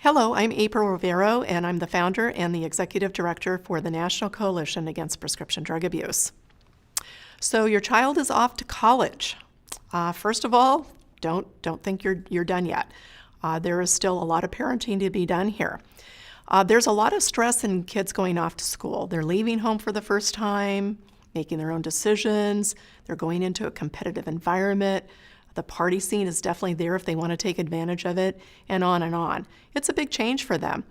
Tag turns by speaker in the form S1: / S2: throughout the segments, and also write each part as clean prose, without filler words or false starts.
S1: Hello, I'm April Rovero, and I'm the founder and the executive director for the National Coalition Against Prescription Drug Abuse. So your child is off to college. First of all, don't think you're done yet. There is still a lot of parenting to be done here. There's a lot of stress in kids going off to school. They're leaving home for the first time, making their own decisions. They're going into a competitive environment. The party scene is definitely there if they want to take advantage of it, and on and on. It's a big change for them.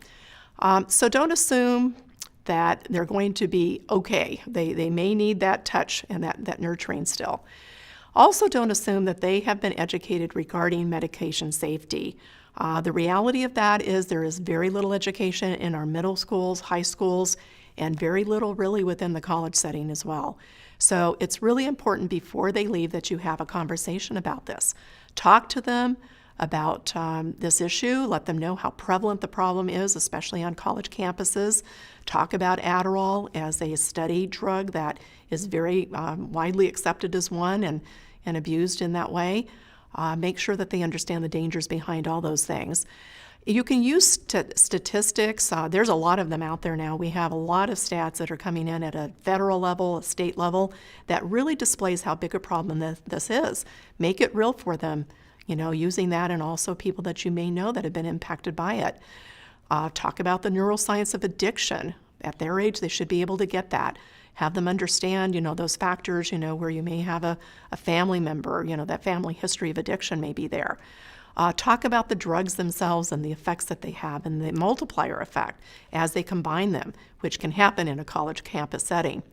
S1: So don't assume that they're going to be okay. They may need that touch and that nurturing still. Also, don't assume that they have been educated regarding medication safety. The reality of that is there is very little education in our middle schools, high schools, and very little really within the college setting as well. So it's really important before they leave that you have a conversation about this. Talk to them about this issue. Let them know how prevalent the problem is, especially on college campuses. Talk about Adderall as a study drug that is very widely accepted as one and abused in that way. Make sure that they understand the dangers behind all those things. You can use statistics. There's a lot of them out there now. We have a lot of stats that are coming in at a federal level, a state level, that really displays how big a problem this is. Make it real for them, using that, and also people that you may know that have been impacted by it. Talk about the neuroscience of addiction. At their age, they should be able to get that. Have them understand, those factors, where you may have a family member, that family history of addiction may be there. Talk about the drugs themselves and the effects that they have and the multiplier effect as they combine them, which can happen in a college campus setting.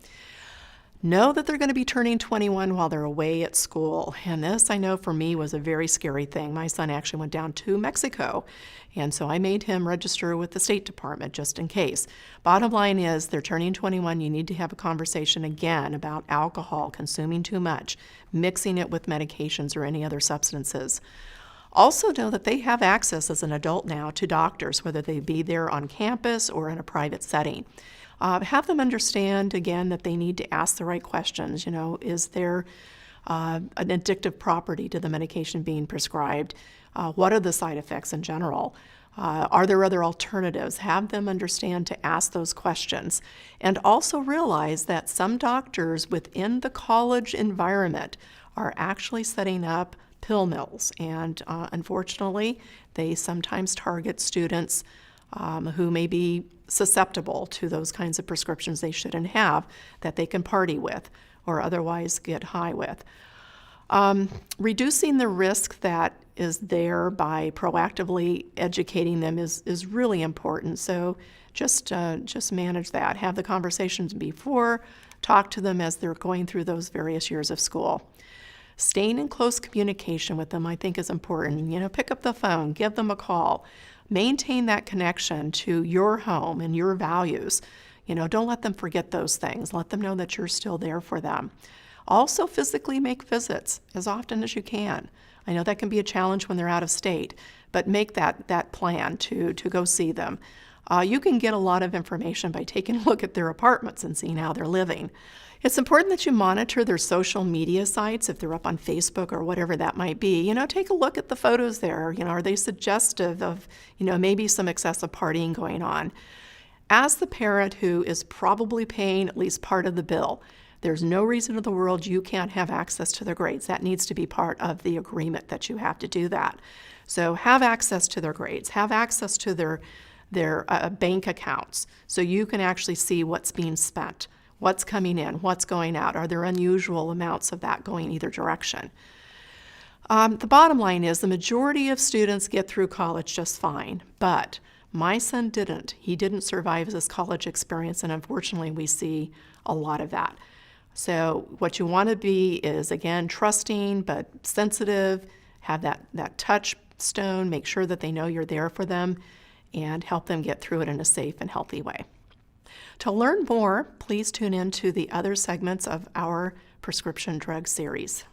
S1: Know that they're going to be turning 21 while they're away at school. And this, I know for me, was a very scary thing. My son actually went down to Mexico, and so I made him register with the State Department just in case. Bottom line is they're turning 21. You need to have a conversation again about alcohol, consuming too much, mixing it with medications or any other substances. Also know that they have access as an adult now to doctors, whether they be there on campus or in a private setting. Have them understand, again, that they need to ask the right questions. Is there an addictive property to the medication being prescribed? What are the side effects in general? Are there other alternatives? Have them understand to ask those questions. And also realize that some doctors within the college environment are actually setting up pill mills, and unfortunately, they sometimes target students who may be susceptible to those kinds of prescriptions they shouldn't have, that they can party with or otherwise get high with. Reducing the risk that is there by proactively educating them is really important. So just manage that. Have the conversations before, talk to them as they're going through those various years of school. Staying in close communication with them, I think, is important. Pick up the phone, give them a call. Maintain that connection to your home and your values. Don't let them forget those things. Let them know that you're still there for them. Also, physically make visits as often as you can. I know that can be a challenge when they're out of state, but make that plan to go see them. You can get a lot of information by taking a look at their apartments and seeing how they're living. It's important that you monitor their social media sites, if they're up on Facebook or whatever that might be. Take a look at the photos there. Are they suggestive of, maybe some excessive partying going on? As the parent who is probably paying at least part of the bill, there's no reason in the world you can't have access to their grades. That needs to be part of the agreement that you have to do that. So have access to their grades. Have access to their bank accounts so you can actually see what's being spent, what's coming in, what's going out. Are there unusual amounts of that going either direction? The bottom line is the majority of students get through college just fine, but my son didn't. He didn't survive his college experience, and unfortunately we see a lot of that. So what you want to be is, again, trusting but sensitive, have that touchstone, make sure that they know you're there for them, and help them get through it in a safe and healthy way. To learn more, please tune in to the other segments of our prescription drug series.